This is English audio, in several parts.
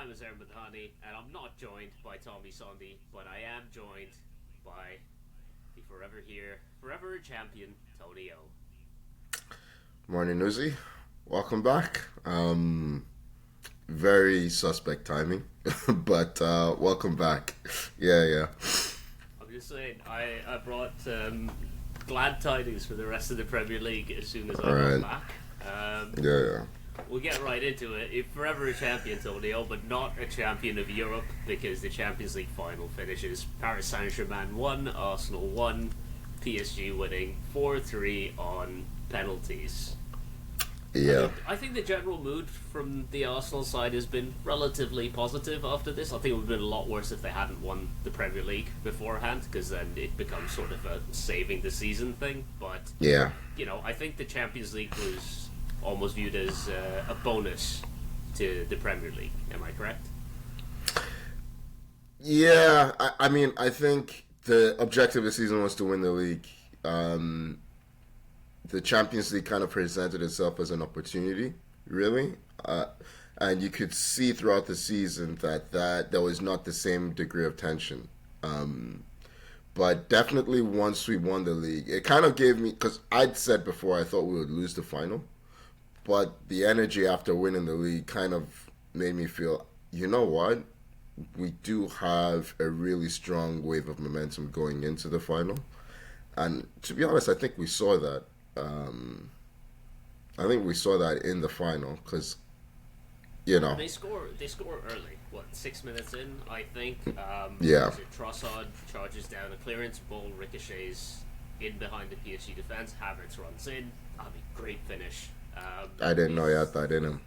I'm Azar Madhani, and I'm not joined by Tommy Sunday, but I am joined by the forever here, forever champion, Tony O. Morning, Uzi. Welcome back. Very suspect timing, but welcome back. Yeah. I'm just saying, I brought glad tidings for the rest of the Premier League as soon as I All got right. back. Yeah. We'll get right into it. If forever a champion, Tony O, but not a champion of Europe, because the Champions League final finishes Paris Saint-Germain 1, Arsenal 1, PSG winning 4-3 on penalties. Yeah. I think the general mood from the Arsenal side has been relatively positive after this. I think it would have been a lot worse if they hadn't won the Premier League beforehand, because then it becomes sort of a saving the season thing. But, Yeah. I think the Champions League was almost viewed as a bonus to the Premier League. Am I correct? Yeah. I mean, I think the objective of the season was to win the league. The Champions League kind of presented itself as an opportunity, really. And you could see throughout the season that there was not the same degree of tension. But definitely once we won the league, it kind of gave me, because I'd said before I thought we would lose the final, but the energy after winning the league kind of made me feel, you know what? We do have a really strong wave of momentum going into the final. And to be honest, I think we saw that. I think we saw that in the final because, They score early. What, 6 minutes in? I think. Yeah. Trossard charges down a clearance, ball ricochets in behind the PSG defense. Havertz runs in. That'd be great finish. I didn't know he had that in him.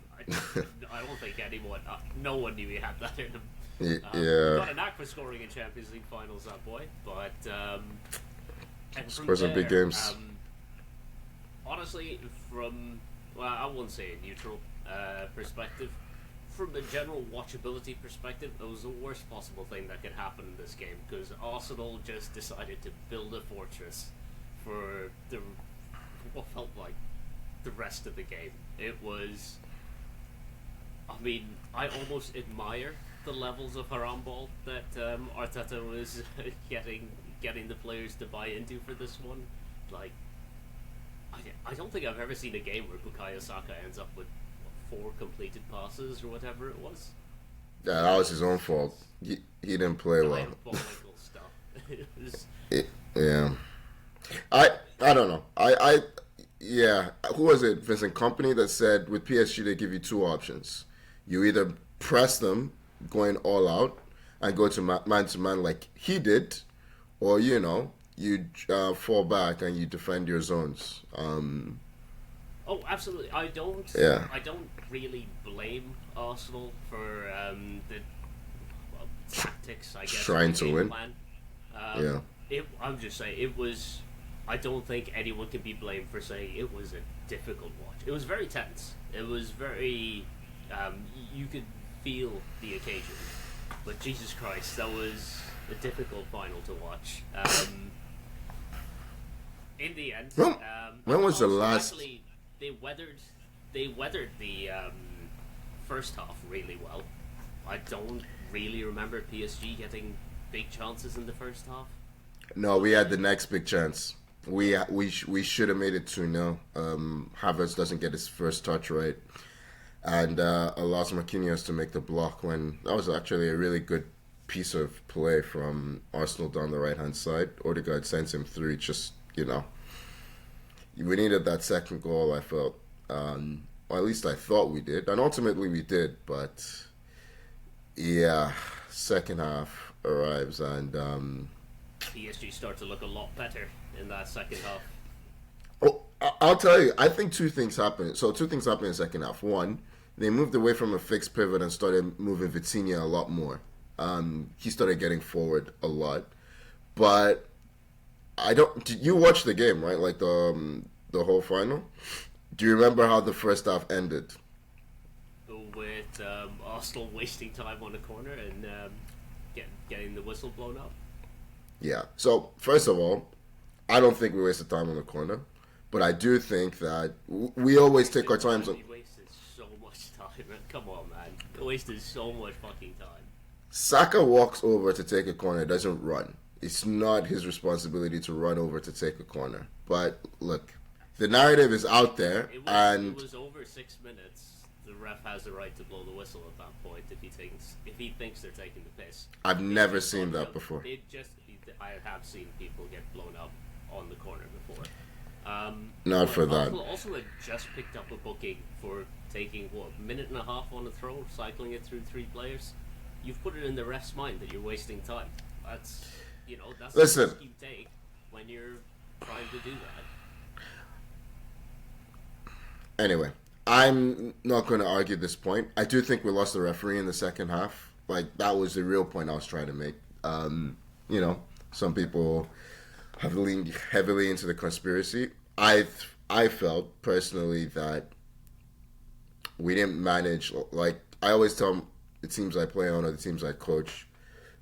I don't think anyone, no one knew he had that in him. Yeah. Got a knack for scoring in Champions League finals, that boy. But and from Scores in big there, games. Honestly, I wouldn't say a neutral perspective. From a general watchability perspective, it was the worst possible thing that could happen in this game because Arsenal just decided to build a fortress for what felt like the rest of the game. It was, I almost admire the levels of Harambol that Arteta was getting the players to buy into for this one. Like, I don't think I've ever seen a game where Bukayo Saka ends up with 4 completed passes or whatever it was. Yeah, that was his own fault. He didn't play well. Diabolical stuff. It was, Yeah. I don't know. Yeah. Who was it? Vincent Company that said with PSG they give you 2 options. You either press them, going all out, and go to man to man like he did, or you fall back and you defend your zones. Oh, absolutely. I don't. Yeah. I don't really blame Arsenal for the tactics. I guess Trying of the to game win. Plan. Yeah. I'm just saying it was. I don't think anyone can be blamed for saying it was a difficult watch. It was very tense. It was very. You could feel the occasion, but Jesus Christ, that was a difficult final to watch. In the end, When was the also, last? Actually, they weathered the first half really well. I don't really remember PSG getting big chances in the first half. No, we had the next big chance. We should have made it 2-0. Havertz doesn't get his first touch right, and allows Marquinhos to make the block. When that was actually a really good piece of play from Arsenal down the right hand side. Odegaard sends him through. Just we needed that second goal. I felt, or at least I thought we did, and ultimately we did. But yeah, second half arrives and. PSG start to look a lot better in that second half. Oh, I'll tell you. I think 2 things happened. So 2 things happened in the second half. One, they moved away from a fixed pivot and started moving Vitinha a lot more. He started getting forward a lot. But you watched the game, right? Like the whole final. Do you remember how the first half ended? With Arsenal wasting time on a corner and getting the whistle blown up. Yeah. So first of all, I don't think we wasted time on the corner, but I do think that we always take our times on. We wasted so much time. Come on, man. wasted so much fucking time. Saka walks over to take a corner, doesn't run. It's not his responsibility to run over to take a corner. But look, the narrative is out there, It was over 6 minutes. The ref has the right to blow the whistle at that point if he thinks they're taking the piss. I've never seen that before. I have seen people get blown up on the corner before. Not for that. Also, had just picked up a booking for taking a minute and a half on a throw, cycling it through 3 players. You've put it in the ref's mind that you're wasting time. That's the risk you take when you're trying to do that. Anyway, I'm not going to argue this point. I do think we lost the referee in the second half. Like, that was the real point I was trying to make. Some people have leaned heavily into the conspiracy. I felt personally that we didn't manage. Like, I always tell the teams I play on or the teams I coach,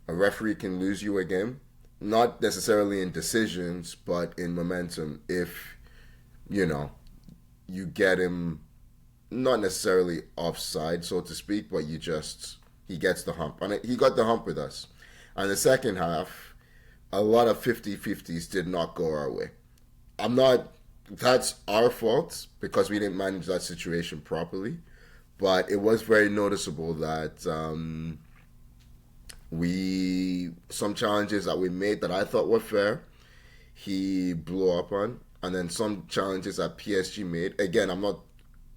a referee can lose you a game, not necessarily in decisions, but in momentum. If you get him, not necessarily offside, so to speak, but he gets the hump. And he got the hump with us. And the second half, a lot of 50-50s did not go our way. That's our fault because we didn't manage that situation properly. But it was very noticeable that some challenges that we made that I thought were fair, he blew up on. And then some challenges that PSG made, again, I'm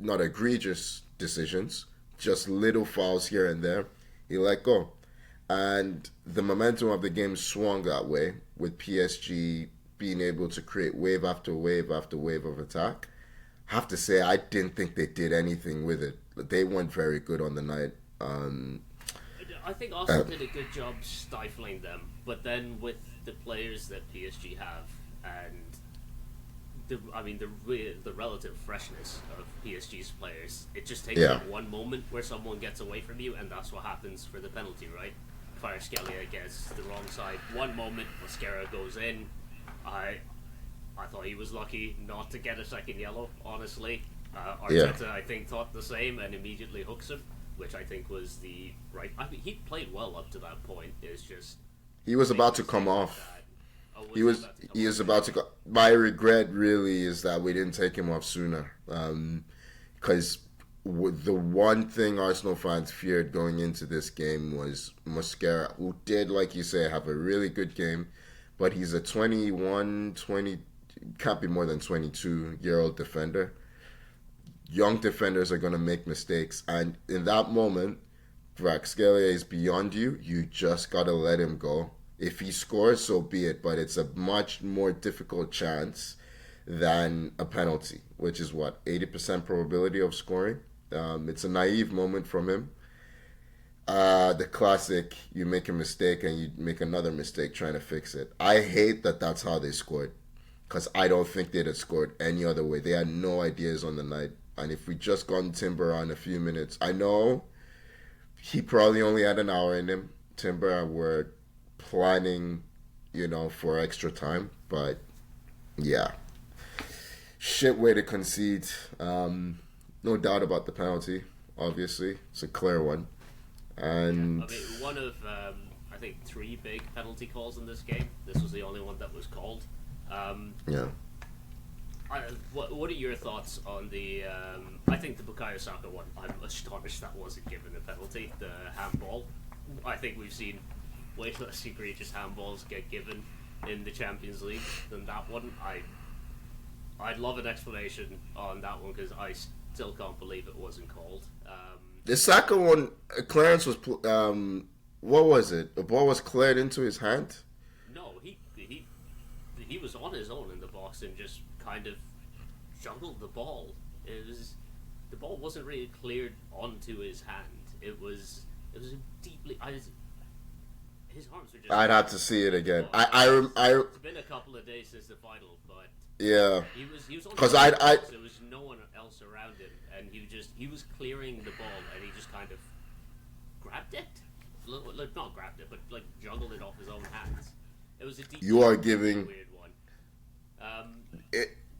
not egregious decisions, just little fouls here and there, he let go. And the momentum of the game swung that way, with PSG being able to create wave after wave after wave of attack. I have to say, I didn't think they did anything with it. They weren't very good on the night. I think Arsenal did a good job stifling them, but then with the players that PSG have and the relative freshness of PSG's players, it just takes that one moment where someone gets away from you, and that's what happens for the penalty, right? Kvaratskhelia gets the wrong side. One moment, Mascara goes in. I thought he was lucky not to get a second yellow, honestly. Arteta, I think, thought the same and immediately hooks him, which I think was the right... he played well up to that point. It's just... He was about to come off. He is about to go. My regret really is that we didn't take him off sooner. Because the one thing Arsenal fans feared going into this game was Mascara, who did, like you say, have a really good game. But he's a 20, can't be more than 22-year-old defender. Young defenders are going to make mistakes. And in that moment, Kvaratskhelia is beyond you. You just got to let him go. If he scores, so be it. But it's a much more difficult chance than a penalty, which is 80% probability of scoring. It's a naive moment from him. The classic, you make a mistake and you make another mistake trying to fix it. I hate that that's how they scored, because I don't think they'd have scored any other way. They had no ideas on the night. And if we just gotten Timber on a few minutes, I know he probably only had an hour in him. Timber were planning, for extra time. But, yeah. Shit way to concede. No doubt about the penalty, obviously. It's a clear one. And one of, I think, 3 big penalty calls in this game. This was the only one that was called. Yeah. What are your thoughts on the... I think the Bukayo Saka one, I'm astonished that wasn't given a penalty. The handball. I think we've seen way less egregious handballs get given in the Champions League than that one. I'd love an explanation on that one, because I still can't believe it wasn't called. The Saka one, clearance was... what was it? The ball was cleared into his hand? No, he was on his own in the box and just kind of juggled the ball. The ball wasn't really cleared onto his hand. It was deeply... his arms were just... I'd have to see it again. It's been a couple of days since the final, but... Yeah. He was on because there was no one else around him, and he was clearing the ball, and he just kind of grabbed it. Not grabbed it, but juggled it off his own hands. It was a deep... You are giving... weird one.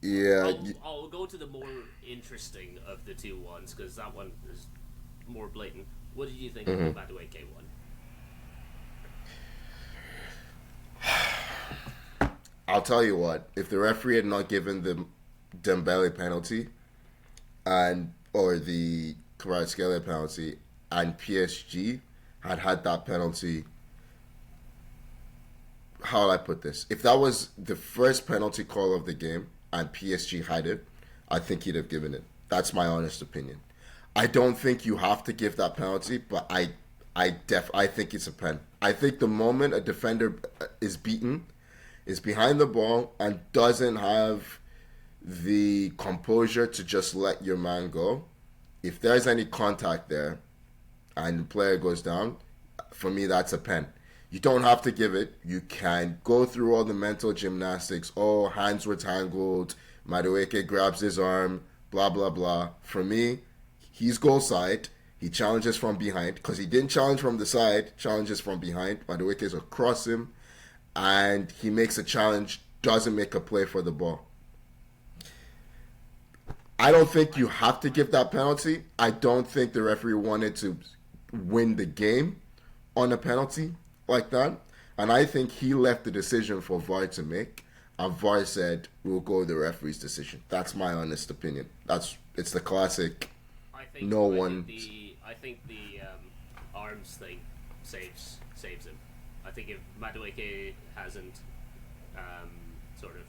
Yeah. I'll go to the more interesting of the two ones, because that one is more blatant. What did you think of the Mm-hmm. Madueke one? I'll tell you what. If the referee had not given the Dembele penalty and or the Kvaratskhelia penalty, and PSG had that penalty, how will I put this? If that was the first penalty call of the game and PSG had it, I think he'd have given it. That's my honest opinion. I don't think you have to give that penalty, but I think it's a pen. I think the moment a defender is beaten, is behind the ball and doesn't have the composure to just let your man go, if there's any contact there and the player goes down, for me that's a pen. You don't have to give it. You can go through all the mental gymnastics. Oh, hands were tangled. Madueke grabs his arm. Blah blah blah. For me, he's goal side. He challenges from behind because he didn't challenge from the side. Challenges from behind. Madueke is across him, and he makes a challenge. Doesn't make a play for the ball. I don't think you have to give that penalty. I don't think the referee wanted to win the game on a penalty like that. And I think he left the decision for VAR to make. And VAR said, we'll go with the referee's decision. That's my honest opinion. It's the classic. No one. I think the arms thing saves him. I think if Madueke hasn't sort of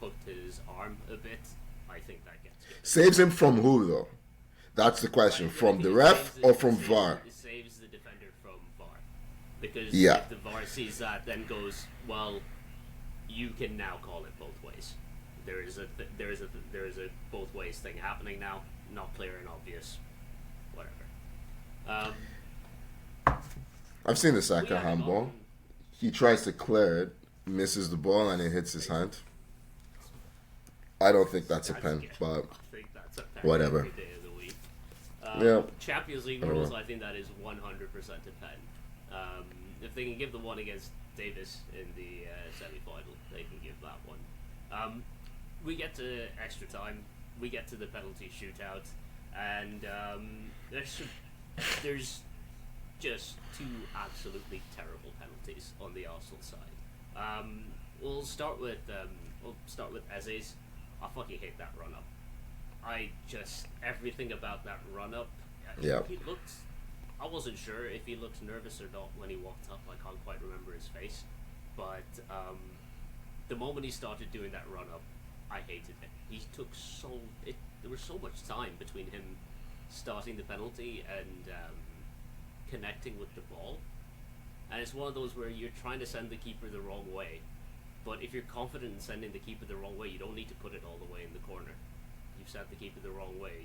hooked his arm a bit, I think that gets given. Saves him from who though? That's the question. From the ref or from VAR? It saves the defender from VAR. Because Yeah. if the VAR sees that, then goes, well, you can now call it both ways. There is a both ways thing happening now. Not clear and obvious. Whatever. I've seen the Saka We haven't handball. gone- He tries to clear it, misses the ball, and it hits his hand. I don't think that's a pen, but I think that's a pen whatever. every day of the week. Yeah. Champions League Whatever. rules, I think that is 100% a pen. If they can give the one against Davis in the semi-final, they can give that one. We get to extra time. We get to the penalty shootout, and there's just two absolutely terrible penalties on the Arsenal side. We'll start with Eze's. I fucking hate that run up. Everything about that run up. Yeah. He looked. I wasn't sure if he looked nervous or not when he walked up. I can't quite remember his face, but the moment he started doing that run up, I hated it. He took there was so much time between him starting the penalty and connecting with the ball, and it's one of those where you're trying to send the keeper the wrong way, but if you're confident in sending the keeper the wrong way, you don't need to put it all the way in the corner. You've sent the keeper the wrong way.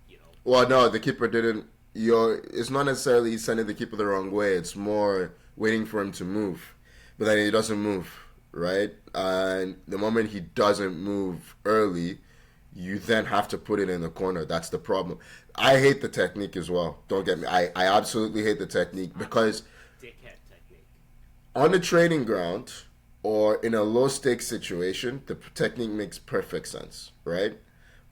You know. Well, no, the keeper didn't. It's not necessarily sending the keeper the wrong way. It's more waiting for him to move, but then he doesn't move, right? And the moment he doesn't move early, you then have to put it in the corner. That's the problem. I hate the technique as well. Don't get me. I absolutely hate the technique because Dickhead technique. on the training ground or in a low stakes situation, the technique makes perfect sense, right?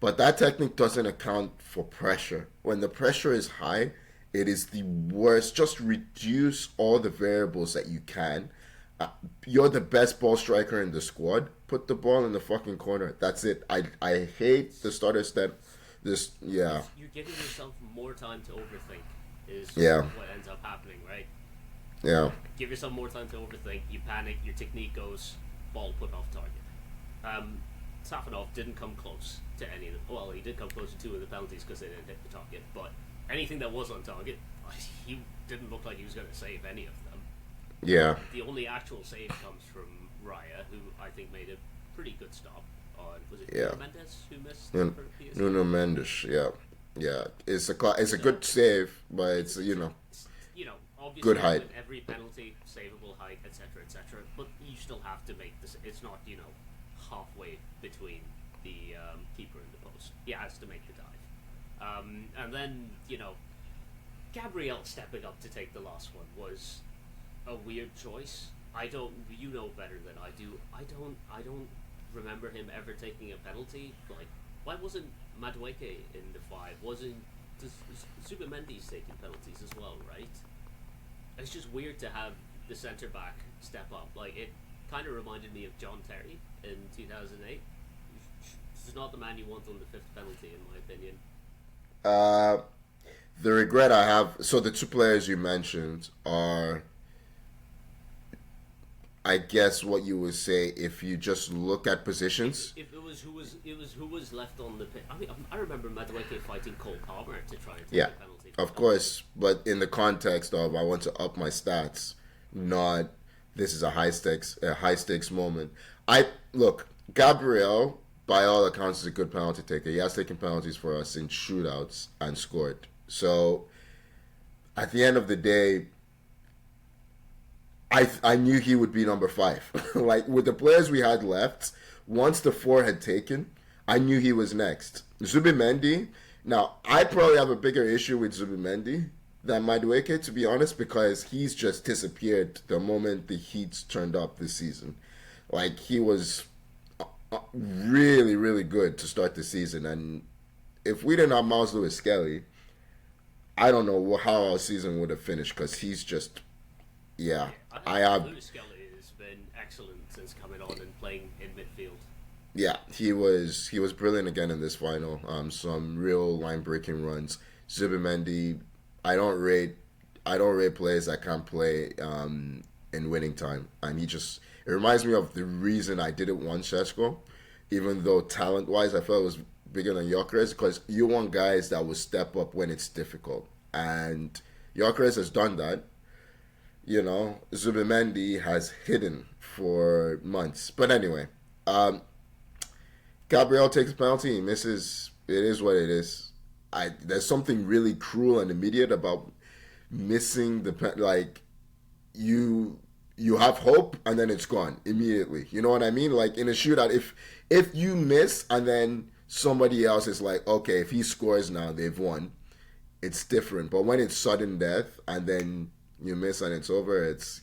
But that technique doesn't account for pressure. When the pressure is high, it is the worst. Just reduce all the variables that you can. You're the best ball striker in the squad. Put the ball in the fucking corner. That's it. I hate the starter step. Yeah. You're giving yourself more time to overthink. Is Yeah. what ends up happening, right? Yeah. Give yourself more time to overthink. You panic. Your technique goes ball put off target. Safanov didn't come close to any of the. Well, he did come close to two of the penalties because they didn't hit the target. But anything that was on target, he didn't look like he was going to save any of them. Yeah. The only actual save comes from Raya, who I think made a pretty good stop on. Was it Yeah. Nuno Mendes who missed? Nun- for PSG? Nuno Mendes. Yeah. Yeah. It's a good save, but it's Obviously good height. with every penalty, savable height, etc., etc. But you still have to make this. It's not halfway between the keeper and the post. He has to make the dive, and then Gabriel stepping up to take the last one was a weird choice. You know better than I do. I don't remember him ever taking a penalty. Like, why wasn't Madueke in the five? Wasn't does Zubimendi's taking penalties as well, right? It's just weird to have the centre back step up. Like it kind of reminded me of John Terry in 2008. This is not the man you want on the fifth penalty, in my opinion. Uh, the regret I have. So the two players you mentioned are, I guess, what you would say if you just look at positions. If it was who was left on the pitch. I mean, I remember Madueke fighting Cole Palmer to try and take Yeah, the penalty. of course, but in the context of I want to up my stats, not this is a high stakes moment. I look, Gabriel, by all accounts, is a good penalty taker. He has taken penalties for us in shootouts and scored. So at the end of the day, I knew he would be number five. Like with the players we had left, once the four had taken, I knew he was next. Zubimendi. Now I probably have a bigger issue with Zubimendi than Madueke, to be honest, because he's just disappeared the moment the Heats turned up this season. Like he was really, really good to start the season, and if we didn't have Miles Lewis Skelly, I don't know how our season would have finished because he's just yeah. I think have Lewis Skelly has been excellent since coming on and playing in midfield. Yeah, he was brilliant again in this final. Some real line breaking runs. Zubimendi, I don't rate players that can't play in winning time, and it reminds me of the reason I didn't want Sheshko, even though talent wise I felt it was bigger than Gyökeres, because you want guys that will step up when it's difficult, and Gyökeres has done that. Zubimendi has hidden for months. But anyway, Gabriel takes a penalty, he misses. It is what it is. There's something really cruel and immediate about missing like you have hope and then it's gone immediately. You know what I mean? Like in a shootout, if you miss and then somebody else is like, okay, if he scores now, they've won. It's different. But when it's sudden death and then you miss and it's over, it's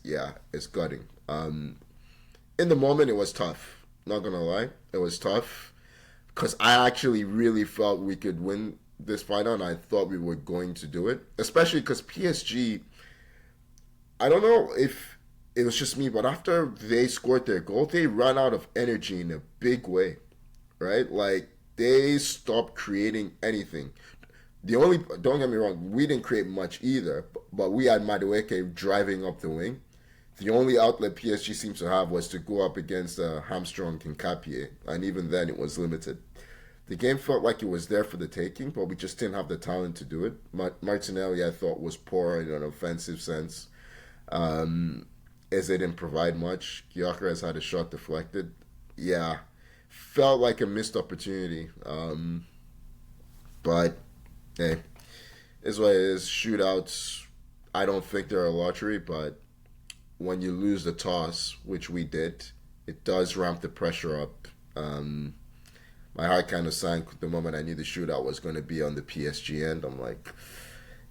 gutting. In the moment, it was tough. Not gonna lie, it was tough because I actually really felt we could win this final, and I thought we were going to do it. Especially because PSG, I don't know if it was just me, but after they scored their goal, they ran out of energy in a big way, right? Like they stopped creating anything. Don't get me wrong, we didn't create much either, but we had Madueke driving up the wing. The only outlet PSG seems to have was to go up against hamstrung Kinkapie, and even then it was limited. The game felt like it was there for the taking, but we just didn't have the talent to do it. Martinelli, I thought, was poor in an offensive sense. As they didn't provide much. Gyökeres had a shot deflected. Yeah, felt like a missed opportunity. But hey, is what it is. Shootouts, I don't think they're a lottery, but when you lose the toss, which we did, it does ramp the pressure up. My heart kind of sank the moment I knew the shootout was going to be on the PSG end. I'm like,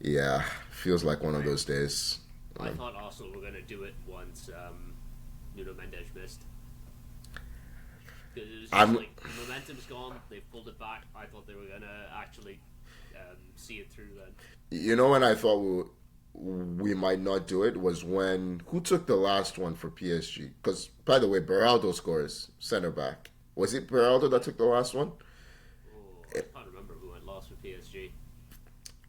yeah, feels like one of those days. I thought Arsenal were going to do it once Nuno Mendes missed. It was just like momentum's gone. They've pulled it back. I thought they were going to actually see it through then. You know when I thought we might not do it was when who took the last one for PSG? Because by the way, Beraldo scores center back. Was it Beraldo that took the last one? Oh, I can't remember who went last for PSG.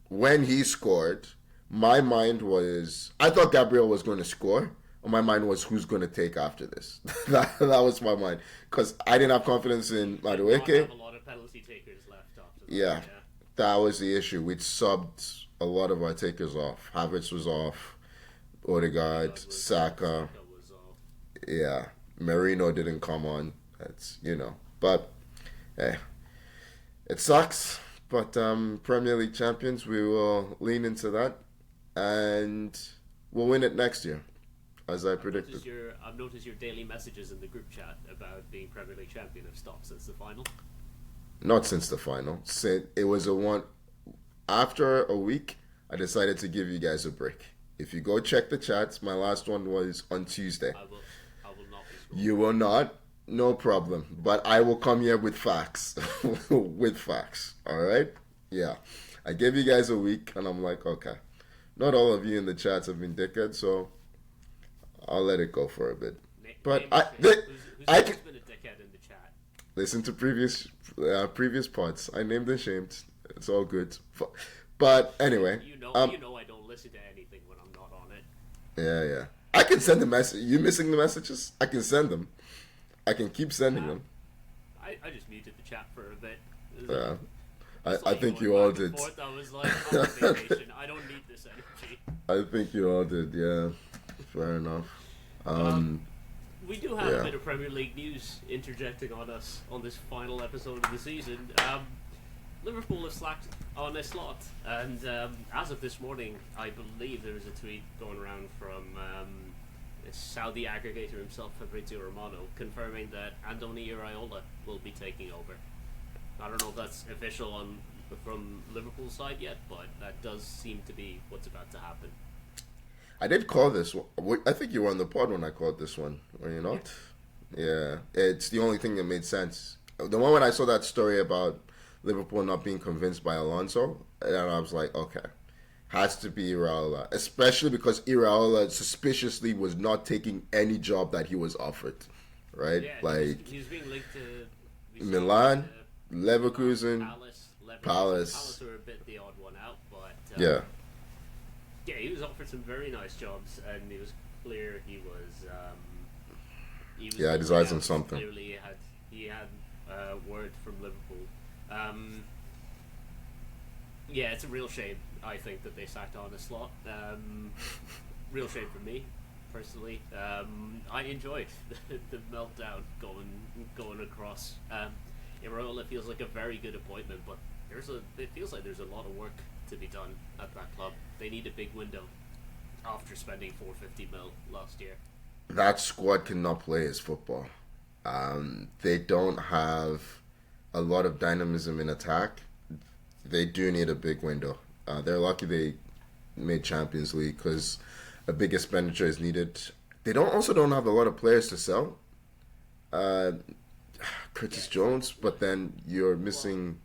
When he scored, my mind was I thought Gabriel was going to score. My mind was who's going to take after this. that was my mind because I didn't have confidence in Madueke. Have a lot of penalty takers left after that. Yeah, that was the issue. We'd subbed a lot of our takers off. Havertz was off. Odegaard, Saka. Was off. Yeah, Marino didn't come on. That's but hey, it sucks. But Premier League champions, we will lean into that, and we'll win it next year, as I predicted. I've noticed your daily messages in the group chat about being Premier League champion have stopped since the final. Not since the final. It was after a week, I decided to give you guys a break. If you go check the chats, my last one was on Tuesday. I will not be scrolling. You will not. No problem. But I will come here with facts. With facts. All right? Yeah. I gave you guys a week, and I'm like, okay. Not all of you in the chats have been dickheads, so I'll let it go for a bit. But Name a shame. I Who's can been a dickhead in the chat? listen to previous parts. I named and shamed. It's all good. But anyway, You know I don't listen to anything when I'm not on it. yeah. I can send the message. You missing the messages? I can send them. I can keep sending them. I just muted the chat for a bit. Yeah. It's I like think going you all back and did. forth. I was like, I'm on vacation. I don't need this energy. I think you all did. Yeah. Fair enough. We do have Yeah. a bit of Premier League news interjecting on us on this final episode of the season. Liverpool have slacked Arne Slot, and as of this morning, I believe there was a tweet going around from Saudi aggregator himself, Fabrizio Romano, confirming that Andoni Iraola will be taking over. I don't know if that's official from Liverpool's side yet, but that does seem to be what's about to happen. I did call this one. I think you were on the pod when I called this one, were you not? Yeah. It's the only thing that made sense. The moment I saw that story about Liverpool not being convinced by Alonso, and I was like, okay, has to be Iraola. Especially because Iraola suspiciously was not taking any job that he was offered, right? Yeah, Like he was being linked to Milan, Leverkusen, Palace. Palace. Were a bit the odd one out, but Yeah. yeah, he was offered some very nice jobs, and it was clear he was. Yeah, I decided on something. Clearly, he had word from Liverpool. Yeah, it's a real shame. I think that they sacked Arne Slot. Real shame for me, personally. I enjoyed the meltdown going across. Iraola feels like a very good appointment, but it feels like there's a lot of work to be done at that club. They need a big window after spending 450 mil last year. That squad cannot play as football. They don't have a lot of dynamism in attack. They do need a big window. They're lucky they made Champions League because a big expenditure is needed. They don't have a lot of players to sell. Curtis Jones, but then you're missing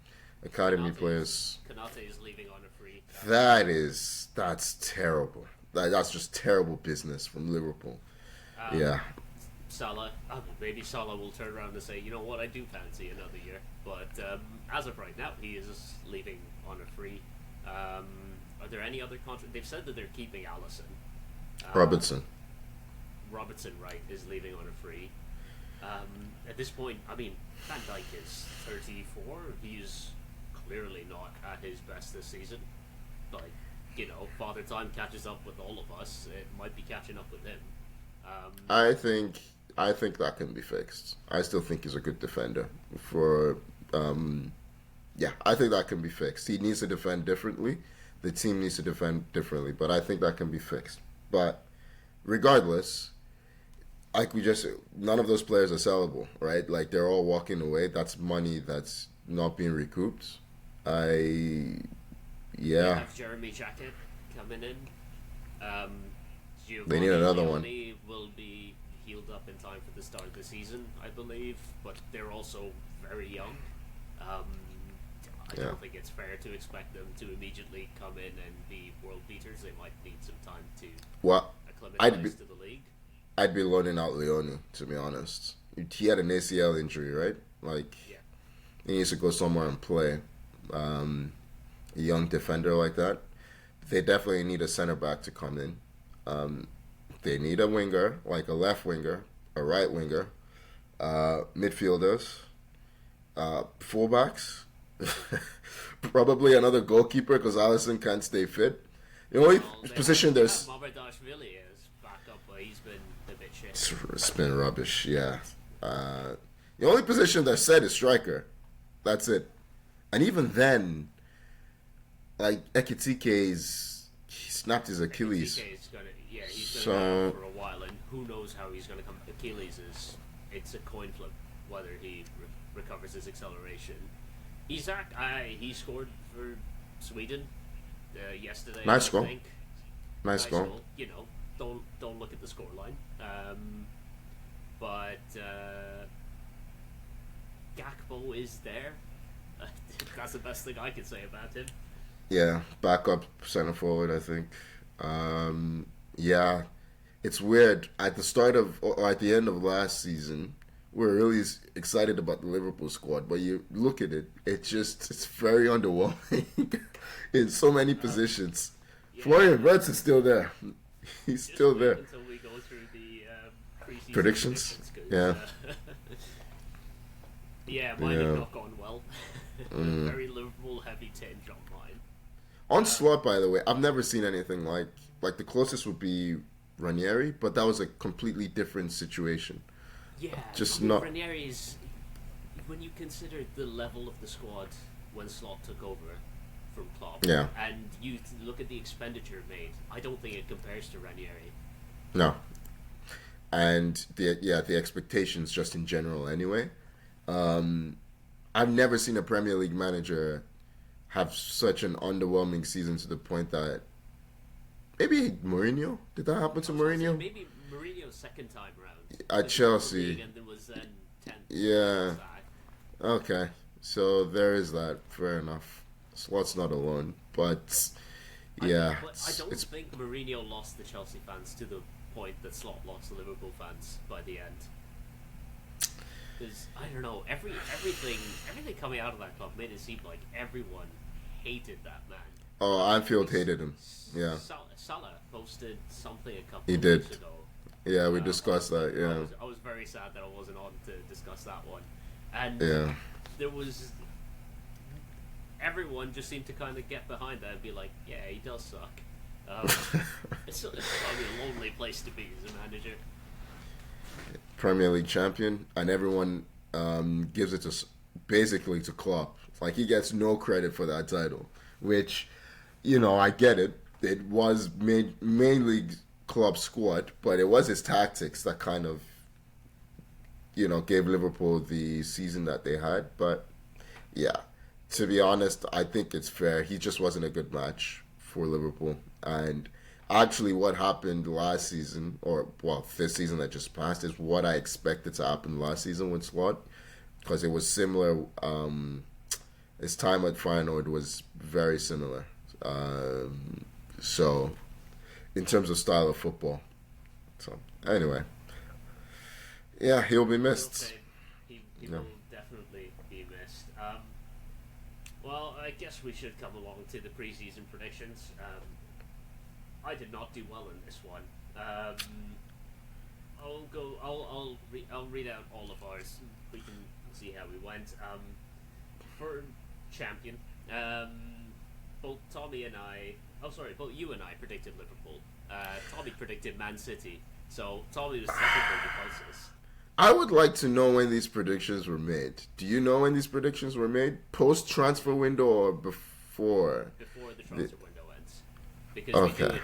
academy players. Konate is leaving on a free. That's terrible. That's just terrible business from Liverpool. Yeah. Salah, maybe Salah will turn around and say, you know what, I do fancy another year. But as of right now, he is leaving on a free. Are there any other contracts? They've said that they're keeping Allison. Robertson, right, is leaving on a free. At this point, I mean, Van Dijk is 34. He's clearly not at his best this season. Like, Father Time catches up with all of us. It might be catching up with him. I think that can be fixed. I still think he's a good defender. I think that can be fixed. He needs to defend differently. The team needs to defend differently, but I think that can be fixed. But regardless, none of those players are sellable, right? Like, they're all walking away. That's money that's not being recouped. You have Jeremy Jacket coming in. They need another one. Will be healed up in time for the start of the season, I believe, but they're also very young. I don't think it's fair to expect them to immediately come in and be world beaters. They might need some time to acclimatize to the league. I'd be loaning out Leone, to be honest. He had an ACL injury, right? Like, he needs to go somewhere and play. A young defender like that. They definitely need a center back to come in. They need a winger, like a left winger, a right winger, midfielders, fullbacks, probably another goalkeeper because Alisson can't stay fit. The only position there's Maverdashvili is back up, but he's been a bit shit. It's been rubbish, yeah. The only position that's set is striker. That's it. And even then, like, Ekitike he snapped his Achilles. He's going to be out for a while, and who knows how he's going to come. Achilles it's a coin flip whether he recovers his acceleration. Isak, he scored for Sweden yesterday. Nice I goal. think. Nice goal. Don't look at the scoreline. But Gakpo is there. That's the best thing I can say about him. Yeah, backup center forward, I think. Yeah, it's weird. At the start of or at the end of last season, we are really excited about the Liverpool squad, but you look at it, it's very underwhelming in so many Uh, positions. yeah, Florian Wirtz is still there. He's just still wait there. until we go through the preseason Predictions? predictions, because Yeah, yeah, mine have yeah. not gone well. Mm. Very Liverpool heavy tinge on mine. On Uh, Slot, by the way, I've never seen anything like the closest would be Ranieri, but that was a completely different situation. yeah, I Just mean not. Ranieri is, when you consider the level of the squad when Slot took over from Klopp, Yeah, and you look at the expenditure made, I don't think it compares to Ranieri. no. And the expectations just in general anyway. Um, I've never seen a Premier League manager have such an underwhelming season to the point that maybe Mourinho, did that happen I to was going to say Mourinho maybe Mourinho's second time round, at because he won the league Chelsea? and then was then 10th after the Yeah. sack. Okay. So there is that. Fair enough. Slot's not alone, but yeah, But I don't think Mourinho lost the Chelsea fans to the point that Slot lost the Liverpool fans by the end. Because I don't know, everything coming out of that club made it seem like everyone hated that man. oh, Like Anfield hated him. Yeah, Salah posted something a couple he of did. weeks ago. Yeah, we discussed that. I was very sad that I wasn't on to discuss that one, and Yeah, there was everyone just seemed to kind of get behind that and be like, yeah, he does suck. Um, it's probably a lonely place to be as a manager. Premier League champion, and everyone gives it to basically to Klopp. Like he gets no credit for that title, which I get it. It was mainly Klopp's squad, but it was his tactics that kind of gave Liverpool the season that they had. But yeah, to be honest, I think it's fair. He just wasn't a good match for Liverpool. And actually, what happened last season, or well, this season that just passed, is what I expected to happen last season with Slot, because it was similar. His time at Feyenoord was very similar. So, in terms of style of football. So, anyway, yeah, he'll be missed. Okay, he No. will definitely be missed. Well, I guess we should come along to the preseason predictions. I did not do well in this one. I'll go. I'll read out all of ours. We can see how we went. For champion, both Tommy and I. Oh, sorry, both you and I predicted Liverpool. Tommy predicted Man City. So Tommy was technically the closest I would like to know when these predictions were made. Do you know when these predictions were made? Post transfer window or before? before the The, transfer window ends, because okay.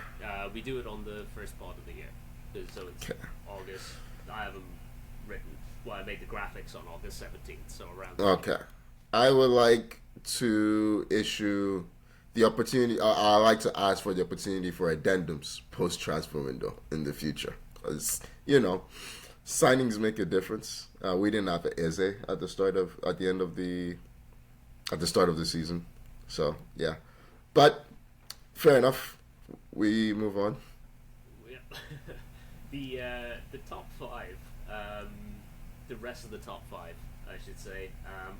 we do it on the first part of the year. So it's Okay. August. I have them written. Well, I made the graphics on August 17th, so around then. Okay. I would like to issue the opportunity. I like to ask for the opportunity for addendums post transfer window in the future, because signings make a difference. We didn't have Eze at the end of the start of the season, so yeah. But fair enough. We move on. Yeah. The top five, the rest of the top five, I should say.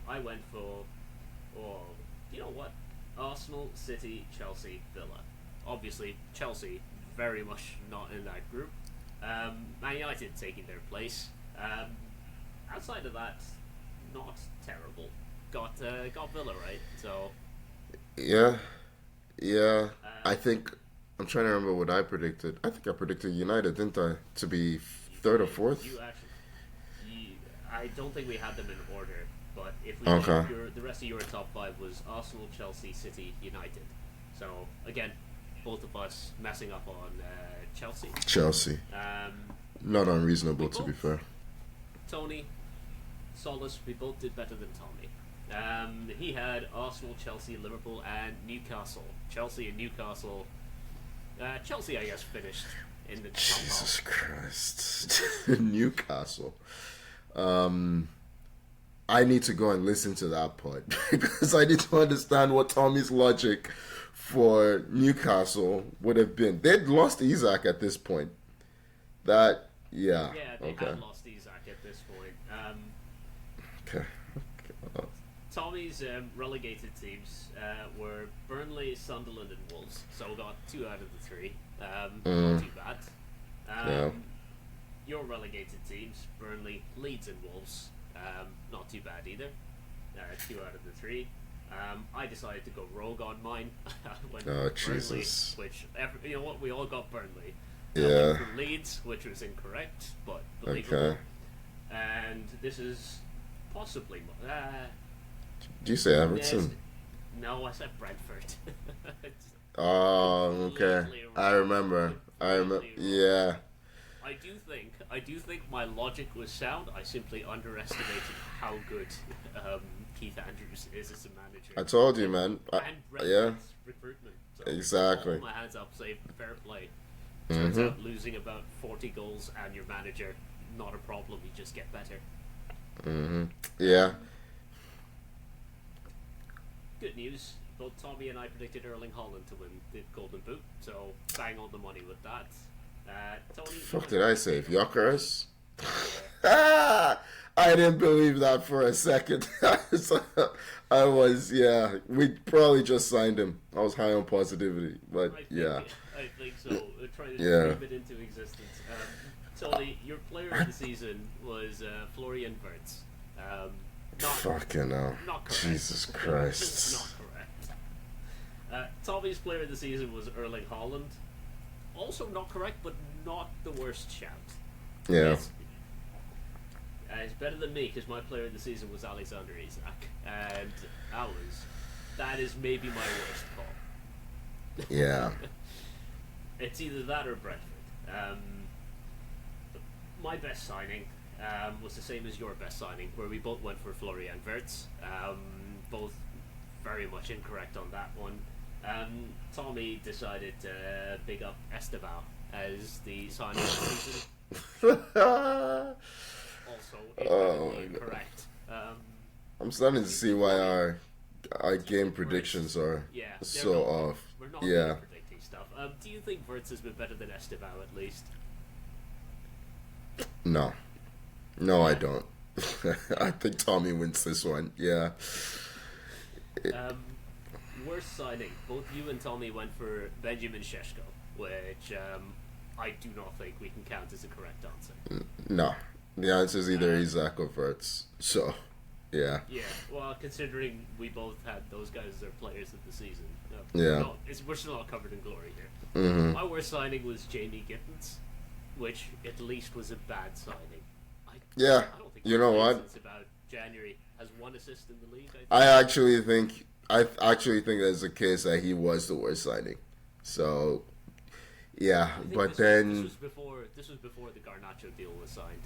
I went for, oh, you know what? Arsenal, City, Chelsea, Villa. Obviously, Chelsea very much not in that group. Man United taking their place. Outside of that, not terrible. Got Villa right. So Yeah, yeah. I um, think I'm trying to remember what I predicted. I think I predicted United, didn't I, to be you third or did. fourth? You actually. I don't think we had them in order, but if we did, Okay, the rest of your top five was Arsenal, Chelsea, City, United. So again, both of us messing up on Chelsea. Chelsea. Um, Not we unreasonable, to be both, fair. Tony, Solis, we both did better than Tommy. He had Arsenal, Chelsea, Liverpool, and Newcastle. Chelsea and Newcastle. Chelsea, I guess, finished in the top Jesus half. Christ. Newcastle. Um, I need to go and listen to that part because I need to understand what Tommy's logic for Newcastle would have been. They'd lost Isaac at this point. That, yeah, Yeah, they okay, had lost Isaac at this point. okay. Tommy's relegated teams were Burnley, Sunderland, and Wolves. So we got 2 out of the 3. Not too bad. Yeah. Your relegated teams, Burnley, Leeds, and Wolves. Not too bad either. 2 out of the 3. I decided to go rogue on mine. Went Oh, for Burnley, Jesus. which you know what, we all got Burnley. I Yeah. went for Leeds, which was incorrect, but believable. Okay. And this is possibly. Do you say Yes. Everton? No, I said Brentford. Oh, okay. Completely I wrong. remember. Completely wrong. Yeah. I do think my logic was sound. I simply underestimated how good Keith Andrews is as a manager. I told you, man. And Yeah. Brentford's recruitment. So Exactly. hold my hands up, say fair play. Turns out losing about 40 goals and your manager, not a problem. You just get better. Yeah. Good news. Both Tommy and I predicted Erling Haaland to win the Golden Boot, so bang on the money with that. Tony, Fuck did I say? Yokeres? I didn't believe that for a second. I was, yeah. We probably just signed him. I was high on positivity, but yeah. I think so. Trying to Yeah. dream it into existence. Tony, your player of the season was Florian Wirtz. Not, Fucking hell. not correct. Jesus Just Christ. not correct. Tommy's player of the season was Erling Haaland. Also not correct, but not the worst shout. Yeah. It's better than me because my player of the season was Alexander Isak, and that is maybe my worst call. Yeah. It's either that or Brentford. My best signing was the same as your best signing, where we both went for Florian Wirtz. Both very much incorrect on that one. Tommy decided to big up Estevao as the signing of the season. Also incredibly incorrect. I'm starting to see why our game predictions are Yeah, they're so not- off. We're not Yeah. good at predicting stuff. Do you think Wirtz has been better than Estevao at least? No. No, I don't. I think Tommy wins this one. Yeah. Worst signing. Both you and Tommy went for Benjamin Šeško, which I do not think we can count as a correct answer. No. The answer is either Isaac or Wirtz. So, yeah. Yeah, well, considering we both had those guys as our players of the season, Yeah. we're still not covered in glory here. My worst signing was Jamie Gittens, which at least was a bad signing. Yeah. I don't think You know he's played what? Since about January, has 1 assist in the league. I actually think there's a case that he was the worst signing. So, yeah, I think but this then was before the Garnacho deal was signed.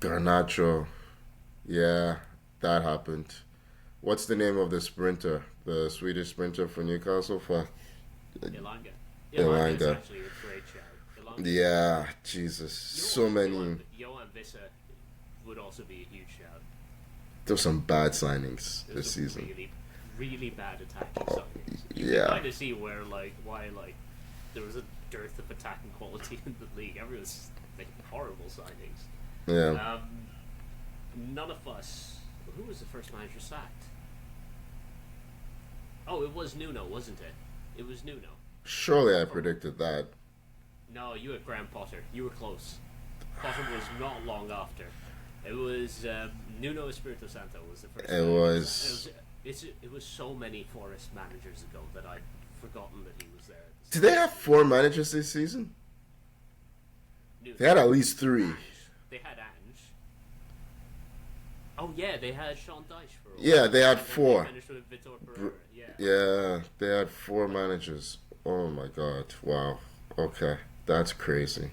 Garnacho, yeah, that happened. What's the name of the sprinter? The Swedish sprinter for Newcastle? Fuck. Ilanga. Ilanga. Is actually a great shout. Ilanga. Yeah, Jesus, so many. Johan Vissa would also be a huge shout. There's some bad signings There's this some season. really, really bad attacking signings. You Yeah. can kind of see where why there was a dearth of attacking quality in the league. Everyone's making horrible signings. Yeah. None of us. Who was the first manager sacked? Oh, it was Nuno, wasn't it? It was Nuno. Surely I predicted that. No, you had Graham Potter. You were close. Potter was not long after. It was Nuno Espirito Santo was the first. It was. It was so many Forest managers ago that I'd forgotten that he was there. Did they have 4 managers this season? Nuno. They had at least 3. They had Ange. Oh yeah, they had Sean Dyche for a while. Yeah, they had And then 4. They finished with Vitor Pereira. Yeah. Yeah, they had 4 managers. Oh my god! Wow. Okay, that's crazy.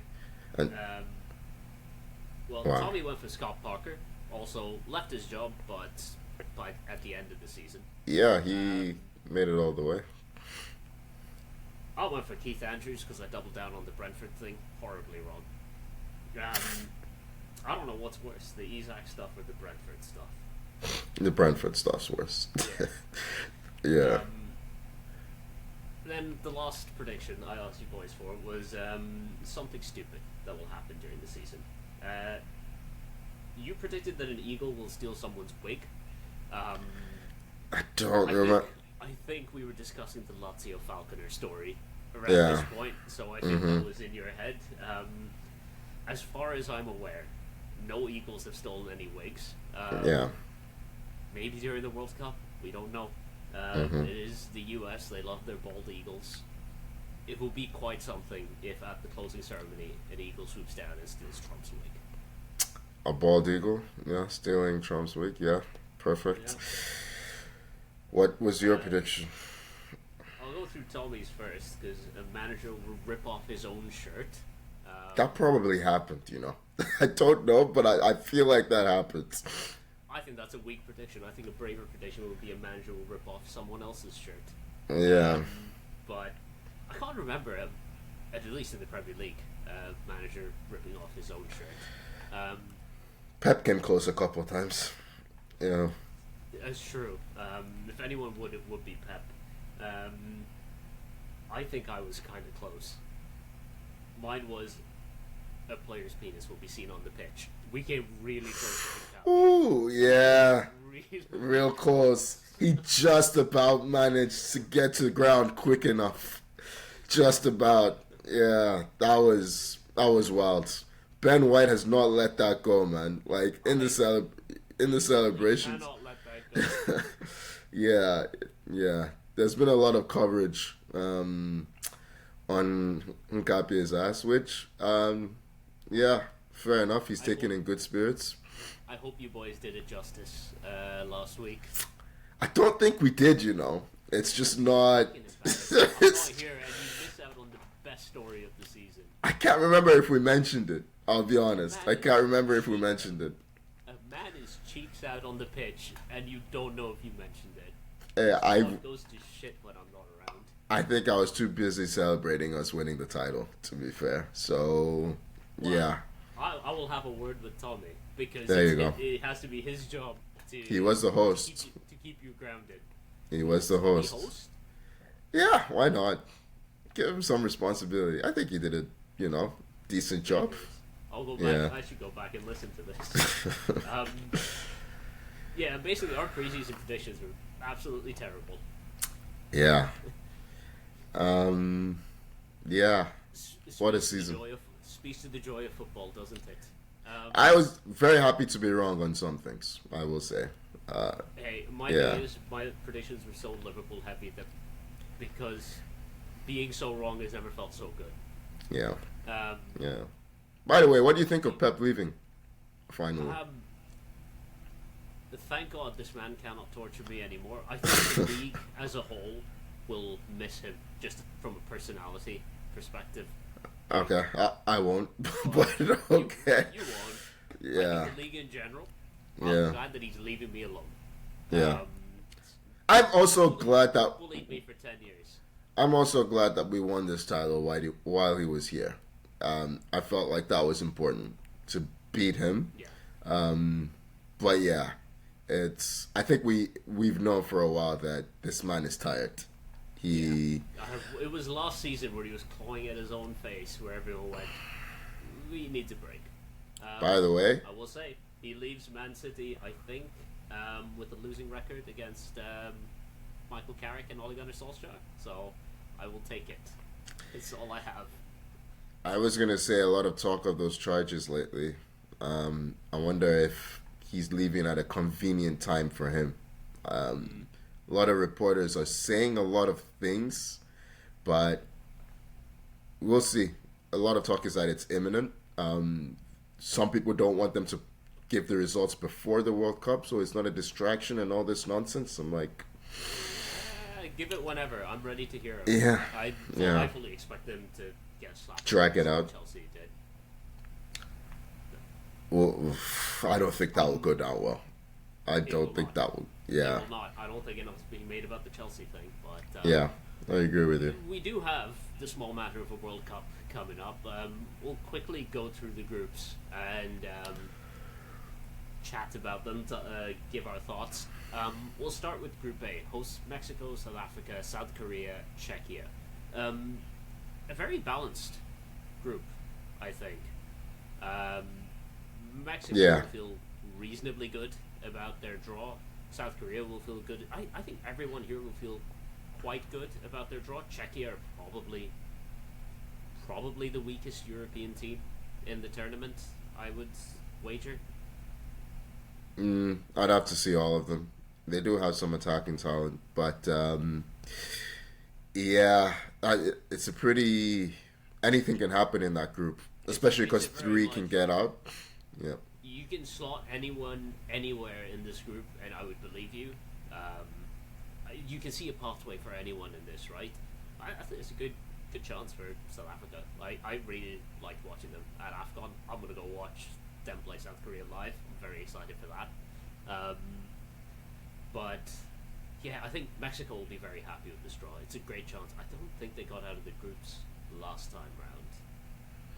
And Well, Wow. Tommy went for Scott Parker. Also left his job, but at the end of the season. yeah, he made it all the way. I went for Keith Andrews because I doubled down on the Brentford thing. Horribly wrong. I don't know what's worse, the Isak stuff or the Brentford stuff. The Brentford stuff's worse. Yeah. Yeah. Then the last prediction I asked you boys for was something stupid that will happen during the season. You predicted that an eagle will steal someone's wig. I don't remember. I think we were discussing the Lazio Falconer story around Yeah. this point, so I think that was in your head. As far as I'm aware, no Eagles have stolen any wigs. Yeah. Maybe during the World Cup, we don't know. It is the US, they love their bald eagles. It will be quite something if at the closing ceremony an eagle swoops down and steals Trump's wig. A bald eagle, yeah, stealing Trump's wig, yeah, perfect. Yeah. What was your prediction? I'll go through Tommy's first, because a manager will rip off his own shirt. That probably happened, you know. I don't know, but I feel like that happens. I think that's a weak prediction. I think a braver prediction would be a manager will rip off someone else's shirt. Yeah. But I can't remember, at least in the Premier League, manager ripping off his own shirt. Pep came close a couple of times. Yeah. That's true. If anyone would, it would be Pep. I think I was kind of close. Mine was a player's penis will be seen on the pitch. We came really close to the cap. Ooh, yeah. Really Real close. He just about managed to get to the ground quick enough. Just about. Yeah, that was wild. Ben White has not let that go, man. Like in the celebrations. cannot let that go. Yeah. There's been a lot of coverage on Nkapie's ass, which yeah, fair enough. He's taken in good spirits. I hope you boys did it justice last week. I don't think we did, you know. It's just not. I'm not here, and you miss out on the best story of the season. I can't remember if we mentioned it. I'll be honest. I can't remember if we mentioned it. A man is cheeks out on the pitch, and you don't know if you mentioned it. It goes to shit when I'm not around. I think I was too busy celebrating us winning the title, to be fair. So, yeah. I will have a word with Tommy, because There you go. it has to be his job to. He was the host. To keep you grounded. He was the host. The host? Yeah, why not? Give him some responsibility. I think he did a, decent job. I'll go back. Yeah. I should go back and listen to this. Yeah, basically our preseason predictions were absolutely terrible. Yeah. Yeah. What a Speaks to the season. speaks to the joy of football, doesn't it? I was very happy to be wrong on some things, I will say. Hey, my Yeah. thing is, my predictions were so Liverpool heavy that because being so wrong has never felt so good. Yeah. Um, Yeah. By the way, what do you think of Pep leaving? Finally. Thank God this man cannot torture me anymore. I think the league as a whole will miss him, just from a personality perspective. Okay, I won't, but okay. You won't. Yeah. I think the league in general, Yeah. I'm glad that he's leaving me alone. Yeah. I'm also glad that Will eat me for 10 years. I'm also glad that we won this title while he was here. I felt like that was important to beat him. Yeah. But yeah, I think we've known for a while that this man is tired. It was last season where he was clawing at his own face, where everyone went, we need to break. By the way, I will say, he leaves Man City, I think, with a losing record against Michael Carrick and Ole Gunnar Solskjaer. So I will take it. It's all I have. I was gonna say a lot of talk of those charges lately. I wonder if he's leaving at a convenient time for him. A lot of reporters are saying a lot of things, but we'll see. A lot of talk is that it's imminent. Some people don't want them to give the results before the World Cup, so it's not a distraction and all this nonsense. I'm like, give it whenever. I'm ready to hear it. Yeah. I fully expect them to get slapped. Drag it out. Chelsea did. well, I don't think that will go down well. I It will don't think not. that will. It Yeah, will not. I don't think enough's being made about the Chelsea thing, but yeah, I agree with you. we do have the small matter of a World Cup coming up. We'll quickly go through the groups and chat about them to give our thoughts. We'll start with Group A: hosts Mexico, South Africa, South Korea, Czechia. Um, a very balanced group, I think. Um, Mexico Yeah, will feel reasonably good about their draw. South Korea will feel good. I think everyone here will feel quite good about their draw. Czechia are probably the weakest European team in the tournament, I would wager. I'd have to see all of them. They do have some attacking talent, but yeah, it's a pretty. Anything can happen in that group, especially It's because a very three can much get out. Yeah. you can slot anyone anywhere in this group, and I would believe you. You can see a pathway for anyone in this, right? I think it's a good chance for South Africa. I really liked watching them at AFCON. I'm gonna go watch them play South Korea live. I'm very excited for that. Um, but yeah, I think Mexico will be very happy with this draw. It's a great chance. I don't think they got out of the groups last time round.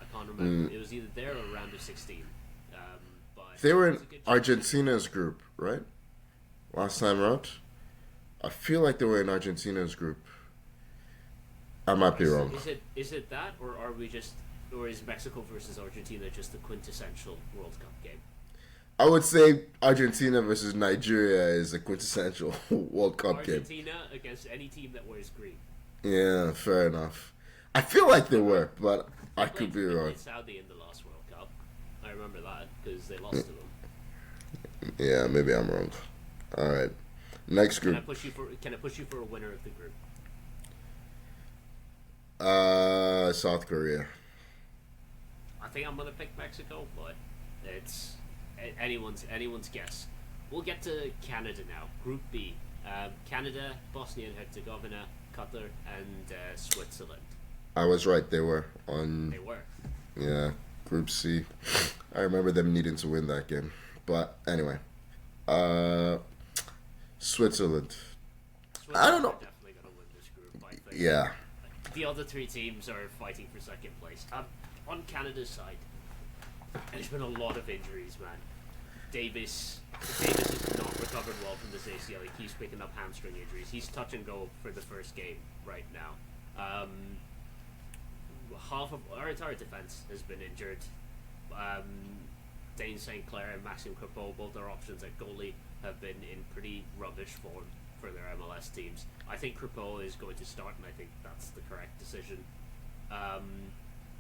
I can't remember. It was either there or round of 16. But They were it's in a good chance. Argentina's group, right? Last time out? I feel like they were in Argentina's group. I might be wrong. Is it that, or are we just, or is Mexico versus Argentina just the quintessential World Cup game? I would say Argentina versus Nigeria is a quintessential World Cup game. Argentina against any team that wears green. Yeah, fair enough. I feel like they were, but I could be They wrong. played Saudi in the last World Cup. I remember that because they lost to them. Yeah, maybe I'm wrong. All right. Next Can I group. push you for? Can I push you for a winner of the group? South Korea. I think I'm gonna pick Mexico, but it's anyone's guess. We'll get to Canada now. Group B: Canada, Bosnia and Herzegovina, Qatar, and Switzerland. I was right. They were on. They were. Yeah, Group C. I remember them needing to win that game. But anyway, uh, Switzerland. I don't Switzerland know. are definitely gonna win this group. I think. Yeah, The other three teams are fighting for second place. On Canada's side, there's been a lot of injuries, man. Davis has not recovered well from this ACL. He keeps picking up hamstring injuries. He's touch and go for the first game right now. Half of our entire defense has been injured. Dane St. Clair and Maxime Crepeau, both our options at goalie, have been in pretty rubbish form for their MLS teams. I think Crepeau is going to start, and I think that's the correct decision.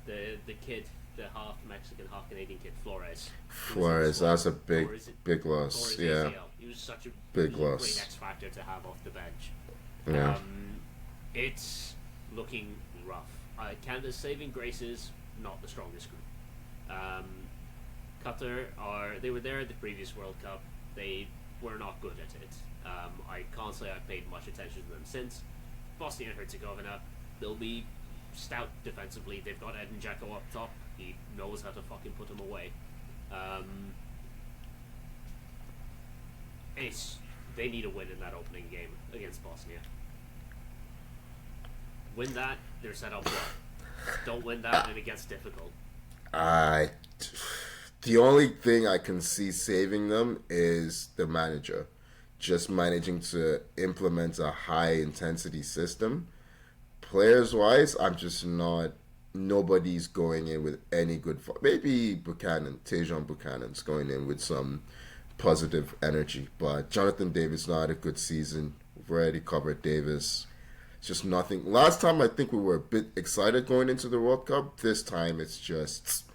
The kid, the half Mexican, half Canadian kid, Flores. He was in the Flores. squad. That's a Or is it- big or loss. his Yeah, ACL. He was such a big he was a loss. great X factor to have off the bench. Yeah. It's looking rough. Canada's saving graces, not the strongest group. Qatar they were there at the previous World Cup. They were not good at it. I can't say I've paid much attention to them since. Bosnia and Herzegovina, they'll be stout defensively. They've got Edin Dzeko up top. He knows how to fucking put him away. They need a win in that opening game against Bosnia. Win that, they're set up well. Don't win that, and it gets difficult. I. The only thing I can see saving them is the manager, just managing to implement a high intensity system. Players wise, I'm just not. Nobody's going in with any good. Maybe Tajon Buchanan's going in with some positive energy, but Jonathan Davis not had a good season. We've already covered Davis. It's just nothing. Last time I think we were a bit excited going into the World Cup. This time it's just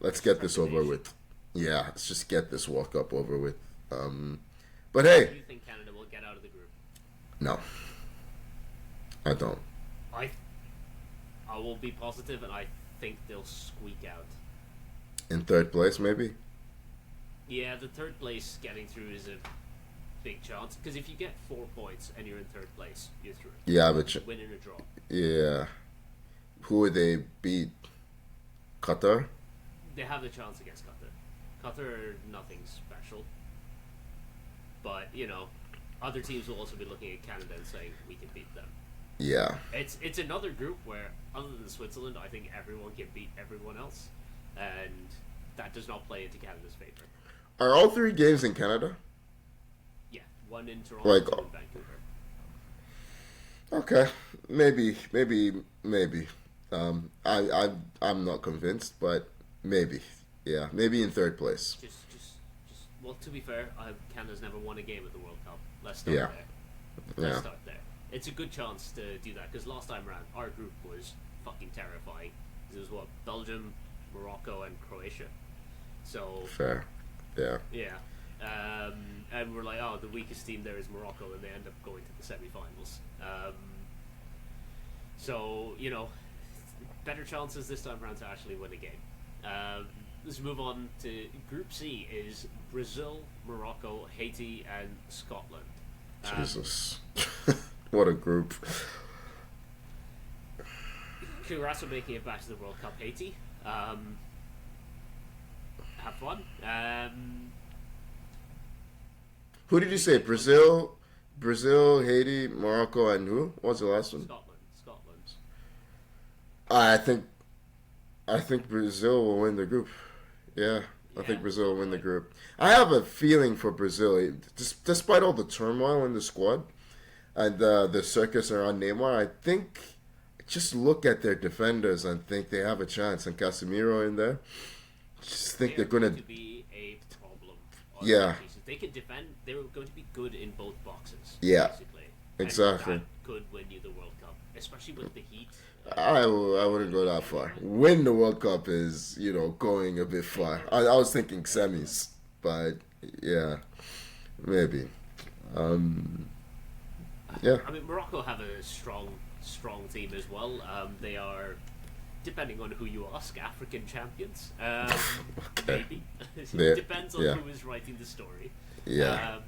let's get this over with. Yeah, let's just get this World Cup over with. But Do hey, you think Canada will get out of the group? no, I don't. I will be positive, and I think they'll squeak out. In third place, maybe. Yeah, the third place getting through is a big chance, because if you get 4 points and you're in third place, you're through. Yeah, but Win and a draw. yeah, who would they beat? Qatar. They have the chance against Qatar. Qatar are nothing special. but other teams will also be looking at Canada and saying we can beat them. Yeah. It's another group where, other than Switzerland, I think everyone can beat everyone else, and that does not play into Canada's favor. Are all 3 games in Canada? Yeah, one in Toronto, Like, 2 in Vancouver. okay, maybe. I'm not convinced, but maybe. Yeah, maybe in 3rd place. Just. Well, to be fair, Canada's never won a game at the World Cup. Let's start Yeah. there. Let's start there. It's a good chance to do that because last time around, our group was fucking terrifying. It was Belgium, Morocco, and Croatia. So Fair. Yeah. yeah, and we're like, oh, the weakest team there is Morocco, and they end up going to the semi-finals. So better chances this time around to actually win a game. Let's move on to Group C. Is Brazil, Morocco, Haiti, and Scotland. Jesus. What a group. Congrats on making it back to the World Cup, Haiti. Have fun. Who did you say? Brazil, Haiti, Morocco, and who? What was the last one? Scotland. I think Brazil will win the group. Yeah, I think Brazil will win the right. group. I have a feeling for Brazil, despite all the turmoil in the squad and the circus around Neymar. I think just look at their defenders and think they have a chance. And Casemiro in there, just think they're going to be a problem. Yeah. They can defend. They're going to be good in both boxes. Yeah. Basically. Exactly. And that could win you the World Cup, especially with the heat. I wouldn't go that far. Win the World Cup is, going a bit far. I was thinking semis, but yeah, maybe. Yeah. I mean, Morocco have a strong team as well. They are, depending on who you ask, African champions. Okay. Maybe. They're- Depends on yeah. who is writing the story. Yeah.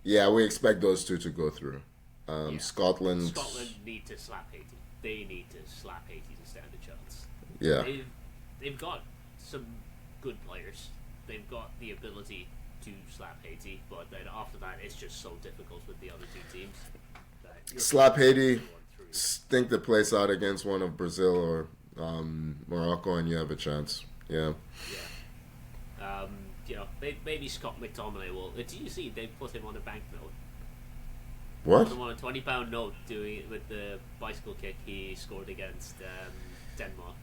Yeah, we expect those 2 to go through. Scotland. Scotland need to slap Haiti. They need to slap Haiti to stand a chance. Yeah. They've got some good players. They've got the ability to slap Haiti, but then after that, it's just so difficult with the other 2 teams. That Slap Haiti, stink the place out against one of Brazil or Morocco, and you have a chance. Yeah. Yeah. Maybe Scott McTominay will. Did you see they put him on a banknote? What? Put him on a £20 note doing it with the bicycle kick he scored against Denmark.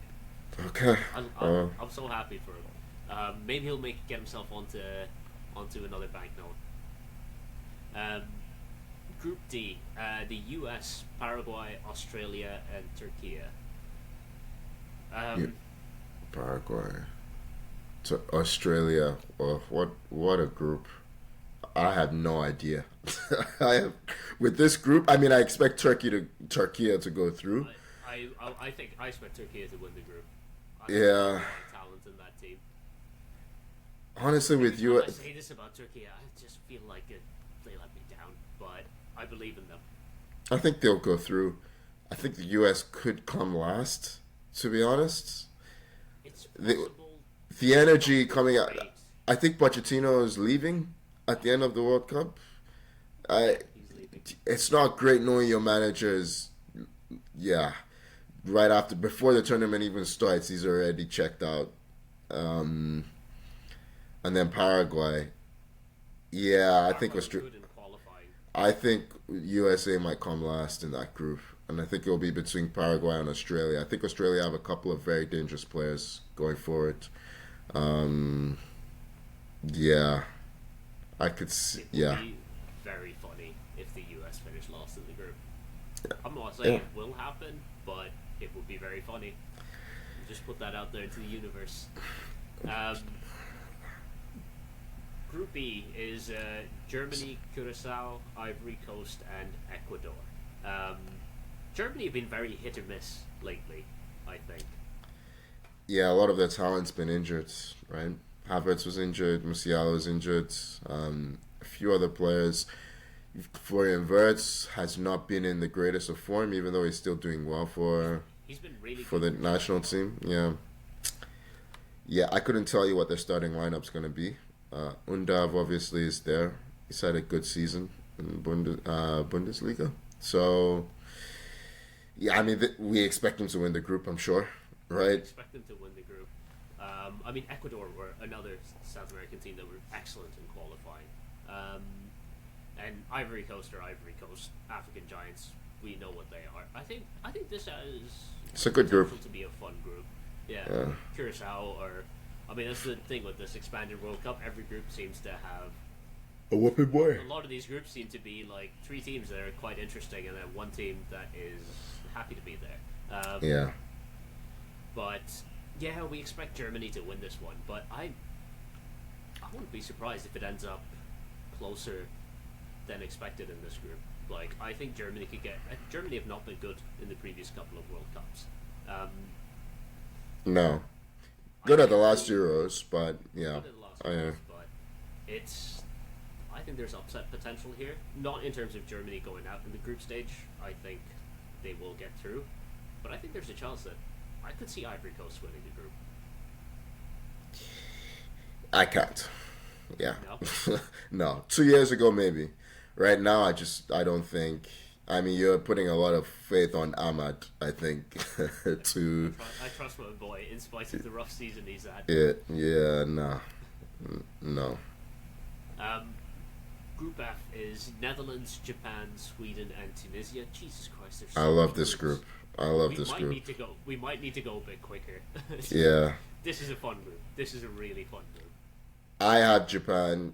Okay. I'm so happy for him. Maybe he'll get himself onto another banknote. Group D, the US, Paraguay, Australia, and Turkey. Paraguay. To Australia. Oh, what a group. I have no idea. With this group, I mean, I expect Turkey to go through. I think I expect Turkey to win the group. I Yeah. think there's a lot of talent in that team. Honestly, with Every time you, I say this about Turkey, I just feel like they let me down, but I believe in them. I think they'll go through. I think the U.S. could come last, to be honest. It's possible. The energy coming out. Great. I think Pochettino is leaving at the end of the World Cup. He's leaving. It's not great knowing your managers. Yeah, before the tournament even starts, he's already checked out. And then Paraguay. Yeah, I think Paraguay was good in qualifying. I think USA might come last in that group, and I think it'll be between Paraguay and Australia. I think Australia have a couple of very dangerous players going forward. Yeah, I could see. It would be very funny if the US finished last in the group. I'm not saying it will happen, but it would be very funny. Just put that out there into the universe. Group B is Germany, Curacao, Ivory Coast, and Ecuador. Germany have been very hit or miss lately, I think. Yeah, a lot of their talent's been injured, right? Havertz was injured, Musiala was injured, a few other players. Florian Wirtz has not been in the greatest of form, even though he's still doing well He's been really for good the national team. Yeah, I couldn't tell you what their starting lineup's going to be. Undav obviously is there. He's had a good season in Bundesliga. So, yeah, I mean, we expect him to win the group, I'm sure, right? Expect them to win the group. I mean, Ecuador were another South American team that were excellent in qualifying. And Ivory Coast are Ivory Coast, African giants. We know what they are. I think this has It's a good group. potential to be a fun group. Yeah, Yeah. Curacao or I mean that's the thing with this expanded World Cup. Every group seems to have A whooping boy. a lot of these groups seem to be like three teams that are quite interesting, and then one team that is happy to be there. Yeah. But yeah, we expect Germany to win this one. But I wouldn't be surprised if it ends up closer than expected in this group. Like I think Germany could get. Germany have not been good in the previous couple of World Cups. No. Good at the last Euros, but yeah. Good at the last I, Euros, but it's. I think there's upset potential here. Not in terms of Germany going out in the group stage. I think they will get through, but I think there's a chance that I could see Ivory Coast winning the group. I can't. Yeah. No? No. 2 years ago, maybe. Right now, I don't think. I mean, you're putting a lot of faith on Ahmad, I think, to. I trust my boy in spite of the rough season he's had. Yeah, no. No. Group F is Netherlands, Japan, Sweden, and Tunisia. Jesus Christ, there's so I love many this groups. group. I love We this might group. need to go. We might need to go a bit quicker. Yeah. This is a fun group. This is a really fun group. I have Japan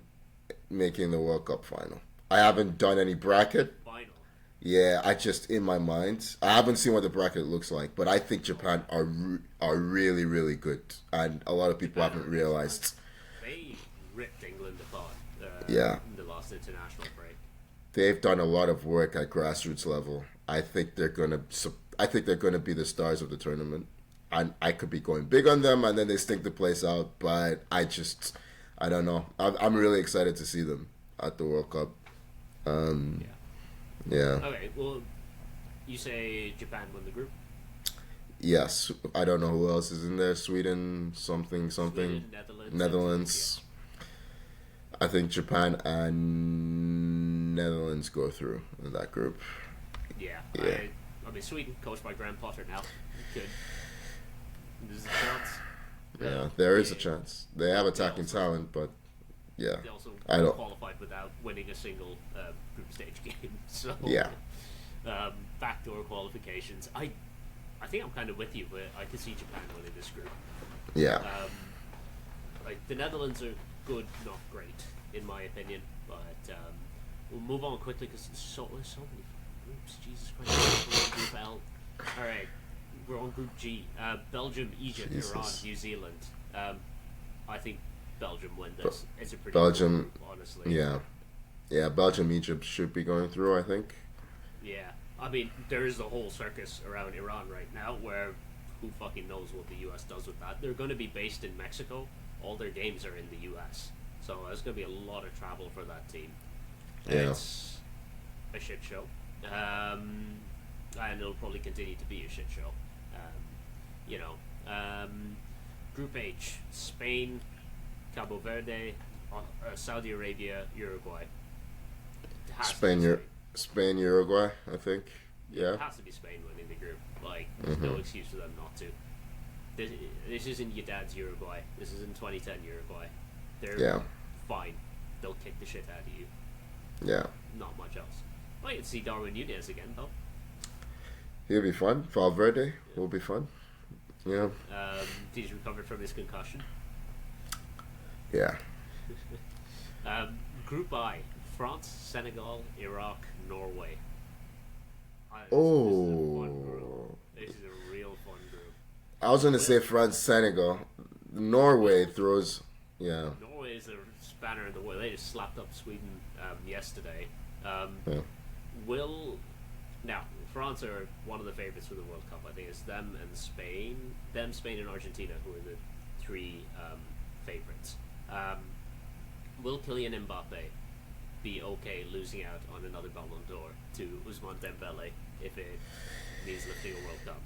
making the World Cup final. I haven't done any bracket. Final. Yeah, I just in my mind. I haven't seen what the bracket looks like, but I think Japan are really really good, and a lot of people haven't realized. They ripped England apart. Yeah. In the last international break. They've done a lot of work at grassroots level. I think they're gonna be the stars of the tournament. I could be going big on them, and then they stink the place out. But I don't know. I'm really excited to see them at the World Cup. Yeah. Okay. Well, you say Japan won the group. Yes. I don't know who else is in there. Sweden, something. Sweden, Netherlands. I think Japan and Netherlands go through in that group. Yeah. Yeah. I mean, Sweden, coached by Graham Potter now. Could. There's a chance. Yeah, there is a chance. They have attacking talent, but yeah, They also I don't. qualified without winning a single group stage game. So Yeah. Backdoor qualifications. I think I'm kind of with you, but I could see Japan winning this group. Yeah. Like the Netherlands are good, not great, in my opinion. But we'll move on quickly because there's so many groups. Jesus Christ. Group L. All right, we're on Group G. Belgium, Egypt, Jesus. Iran, New Zealand. I think Belgium win this. It's a pretty Belgium, good group, honestly. Yeah. Belgium, Egypt should be going through. I think. Yeah. I mean, there is a whole circus around Iran right now where who fucking knows what the U.S. does with that. They're going to be based in Mexico. All their games are in the U.S. So there's going to be a lot of travel for that team. Yeah. It's a shit show. And it'll probably continue to be a shit show. Group H, Spain, Cabo Verde, Saudi Arabia, Uruguay. It has to be Spain, Uruguay. I think. Yeah. It has to be Spain winning the group. Like, there's no excuse for them not to. This isn't your dad's Uruguay. This isn't 2010 Uruguay. They're fine. They'll kick the shit out of you. Yeah. Not much else. I can see Darwin Nunez again, though. He'll be fun. Valverde will be fun. Yeah. He's recovered from his concussion. Yeah. Group I, France, Senegal, Iraq, Norway. This is a real fun group. I was gonna say France, Senegal, Norway throws. Yeah. Norway is a spanner in the works. They just slapped up Sweden yesterday. Yeah. Now France are one of the favorites for the World Cup. I think it's them and Spain. Spain, and Argentina, who are the three favorites. Will Kylian Mbappe be okay losing out on another Ballon d'Or to Ousmane Dembele if it means lifting a World Cup?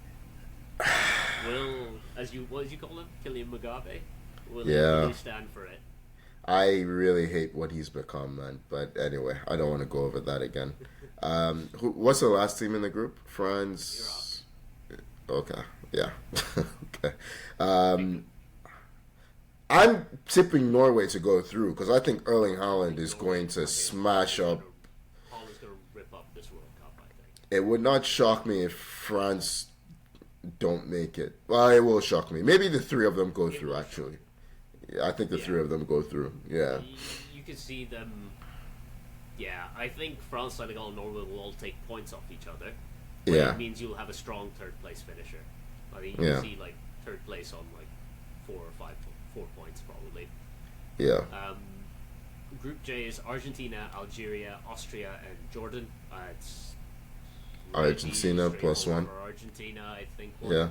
What did you call him? Kylian Mugabe? Will he stand for it? I really hate what he's become, man. But anyway, I don't want to go over that again. What's the last team in the group? Iraq. France. Okay, yeah. Okay. Pick I'm tipping Norway to go through because I think Erling Haaland is Norway. going to I think smash up. Holland's gonna rip up this World Cup. I think. It would not shock me if France don't make it. Well, it will shock me. Maybe the three of them go It through, will actually. Yeah, I think the Yeah. three of them go through. Yeah. You can see them. Yeah, I think France, Senegal, and Norway will all take points off each other. But Yeah. it means you'll have a strong third place finisher. I think you Yeah. see like third place on like 4 points probably. Yeah. Group J is Argentina, Algeria, Austria, and Jordan. It's Argentina pretty plus straightforward one. for Argentina, I think. Yeah.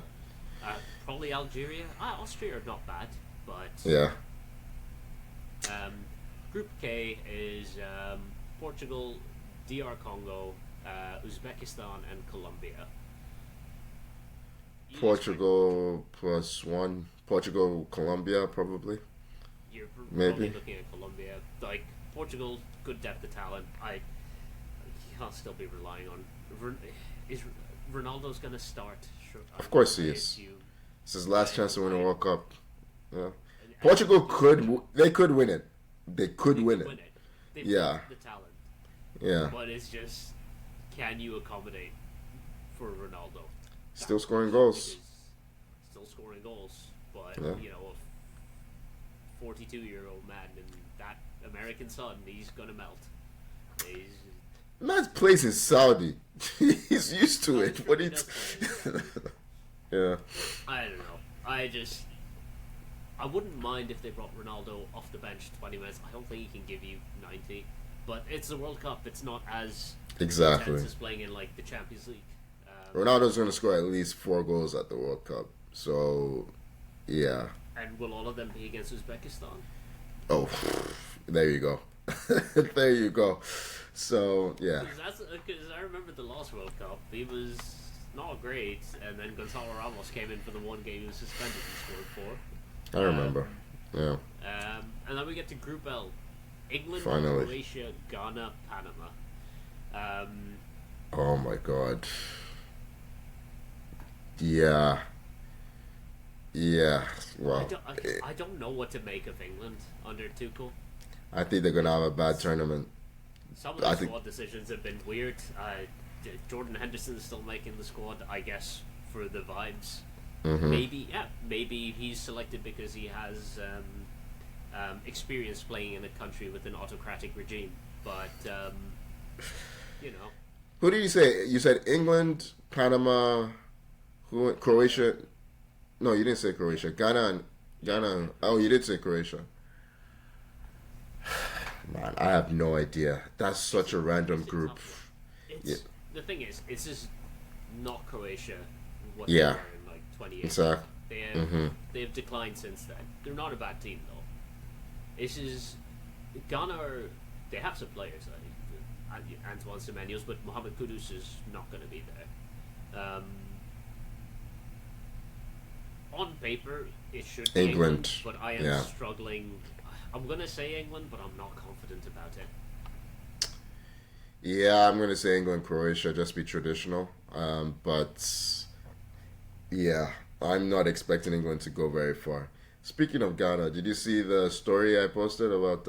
Probably Algeria. Austria are not bad, but Yeah. Group K is Portugal, DR Congo, Uzbekistan, and Colombia. You Portugal plus one. Portugal, Colombia, probably. You're Maybe. probably looking at Colombia. Like Portugal, good depth of talent. I can't still be relying on. Is Ronaldo's going to start? Sure, Of course he I is. assume. It's his last chance to win a World Cup. Yeah. And Portugal they could win it. They could they win could it. win it. They've Yeah. got the talent, Yeah. but it's just, can you accommodate for Ronaldo? Still scoring goals. Because still scoring goals, but Yeah. you know, a 42-year-old man and that American sun, he's gonna melt. He's Man's place in Saudi. He's used to I'm it. sure What he he does play in Saudi. Yeah. I don't know. I wouldn't mind if they brought Ronaldo off the bench 20 minutes. I don't think he can give you 90, but it's the World Cup. It's not as Exactly. intense as playing in like the Champions League. Ronaldo's going to score at least 4 goals at the World Cup. So, yeah. And will all of them be against Uzbekistan? Oh, there you go. There you go. So, yeah. Because I remember the last World Cup. He was not great, and then Gonzalo Ramos came in for the one game he was suspended and scored 4. I remember. Yeah. And then we get to Group L. England, Finally. Croatia, Ghana, Panama. Oh, my God. Yeah. Yeah. Well, I don't know what to make of England under Tuchel. I think they're going to have a bad tournament. Some of I the think- squad decisions have been weird. Jordan Henderson is still making the squad, I guess, for the vibes. Maybe he's selected because he has experience playing in a country with an autocratic regime. But you know, Who did you say? You said England, Panama, Croatia. No, you didn't say Croatia. Ghana. Oh, you did say Croatia. Man, I have no idea. That's such a random it's a group. tough one. Yeah. The thing is, it's just not Croatia. What Yeah. they were in like 28. Exactly. They have declined since then. They're not a bad team though. This is Ghana. They have some players. Antoine Semenyo's, but Mohamed Kudus is not going to be there. On paper, it should be England, but I am struggling. I'm going to say England, but I'm not confident about it. Yeah, I'm gonna say England, Croatia, just be traditional. But yeah, I'm not expecting England to go very far. Speaking of Ghana, did you see the story I posted about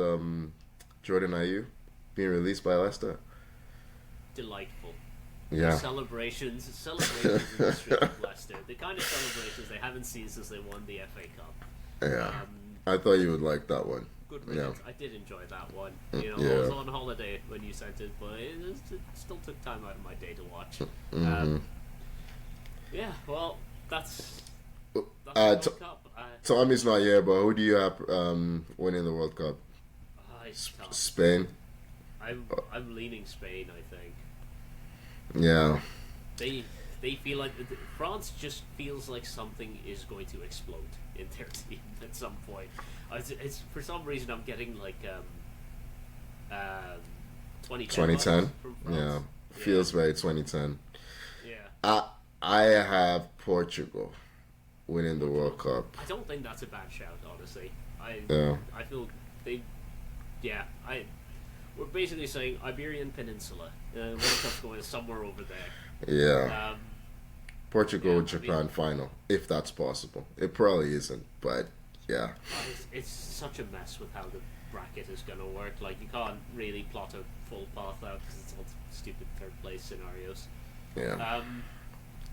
Jordan Ayew being released by Leicester? Delightful. Yeah. Celebrations in the street of Leicester. The kind of celebrations they haven't seen since they won the FA Cup. Yeah. I thought you would like that one. Good Yeah. riddance. I did enjoy that one. You know, Yeah. I was on holiday when you sent it, but it still took time out of my day to watch. Yeah, well, that's the World Cup. Tommy's not here, but who do you have winning the World Cup? It's tough. Spain. I'm leaning Spain. I think Yeah. they feel like France just feels like something is going to explode in their team at some point. It's for some reason I'm getting like 2010. from France. Yeah. Feels very 2010. Yeah. I have Portugal winning the World Cup. I don't think that's a bad shout, honestly. Yeah. I feel yeah, we're basically saying Iberian Peninsula. World Cup's going somewhere over there. Yeah. Portugal, Yeah, Japan final, if that's possible. It probably isn't, but yeah. it's such a mess with how the bracket is going to work. Like, you can't really plot a full path out because it's all stupid third place scenarios. Yeah.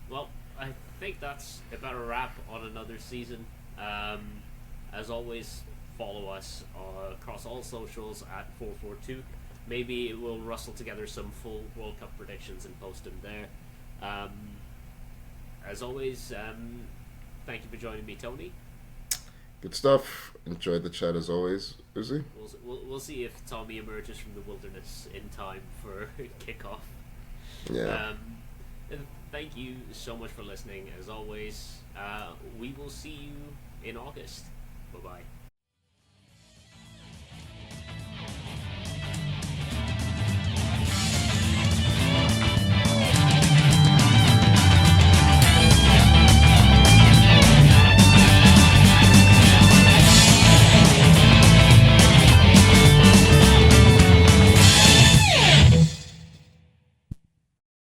Well, I think that's about a wrap on another season. As always, follow us across all socials at 442. Maybe we'll rustle together some full World Cup predictions and post them there. As always, thank you for joining me, Tony. Good stuff. Enjoyed the chat as always, Uzi. We'll see if Tommy emerges from the wilderness in time for kickoff. Yeah. And thank you so much for listening. As always, we will see you in August. Bye bye.